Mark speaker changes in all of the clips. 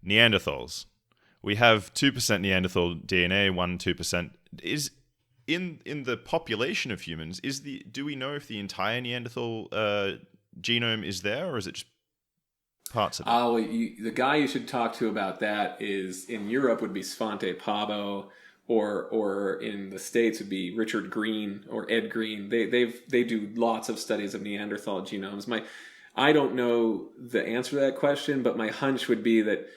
Speaker 1: Neanderthals. We have 2% Neanderthal DNA, 2%. Is in the population of humans, do we know if the entire Neanderthal genome is there, or is it just parts of it?
Speaker 2: The guy you should talk to about that is in Europe would be Svante Pabo, or in the States would be Richard Green or Ed Green. They do lots of studies of Neanderthal genomes. I don't know the answer to that question, but my hunch would be that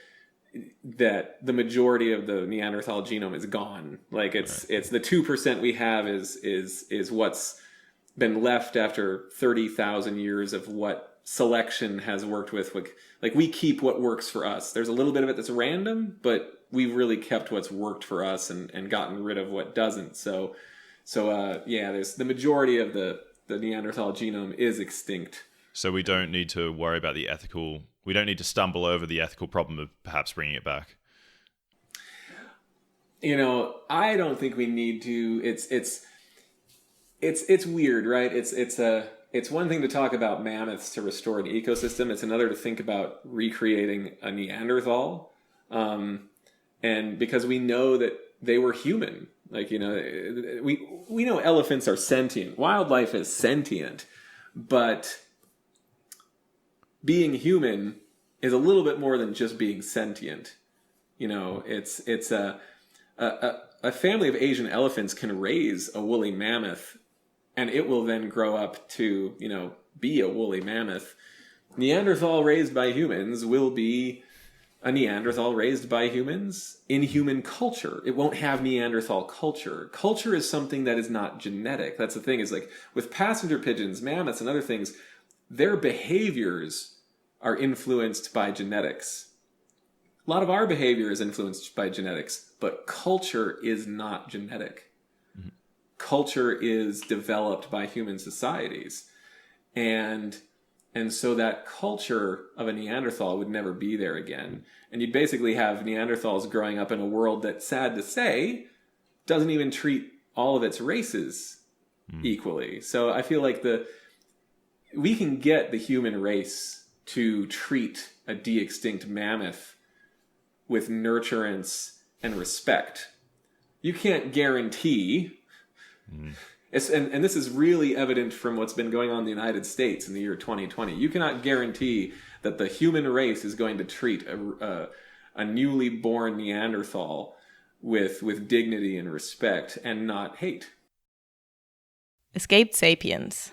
Speaker 2: the majority of the Neanderthal genome is gone. Like it's the 2% we have is what's been left after 30,000 years of what selection has worked with. Like we keep what works for us. There's a little bit of it that's random, but we've really kept what's worked for us and gotten rid of what doesn't. So there's the majority of the Neanderthal genome is extinct.
Speaker 1: So we don't need to worry about we don't need to stumble over the ethical problem of perhaps bringing it back.
Speaker 2: I don't think we need to. It's weird, right? It's one thing to talk about mammoths to restore an ecosystem. It's another to think about recreating a Neanderthal. And because we know that they were human, we know elephants are sentient. Wildlife is sentient, but being human is a little bit more than just being sentient. It's a family of Asian elephants can raise a woolly mammoth, and it will then grow up to, be a woolly mammoth. Neanderthal raised by humans will be a Neanderthal raised by humans in human culture. It won't have Neanderthal culture. Culture is something that is not genetic. That's the thing, is like with passenger pigeons, mammoths, and other things, their behaviors are influenced by genetics. A lot of our behavior is influenced by genetics, but culture is not genetic. Mm-hmm. Culture is developed by human societies. And so that culture of a Neanderthal would never be there again. And you'd basically have Neanderthals growing up in a world that, sad to say, doesn't even treat all of its races equally. So I feel like we can get the human race to treat a de-extinct mammoth with nurturance and respect. You can't guarantee... And this is really evident from what's been going on in the United States in the year 2020. You cannot guarantee that the human race is going to treat a newly born Neanderthal with dignity and respect and not hate.
Speaker 3: Escaped Sapiens.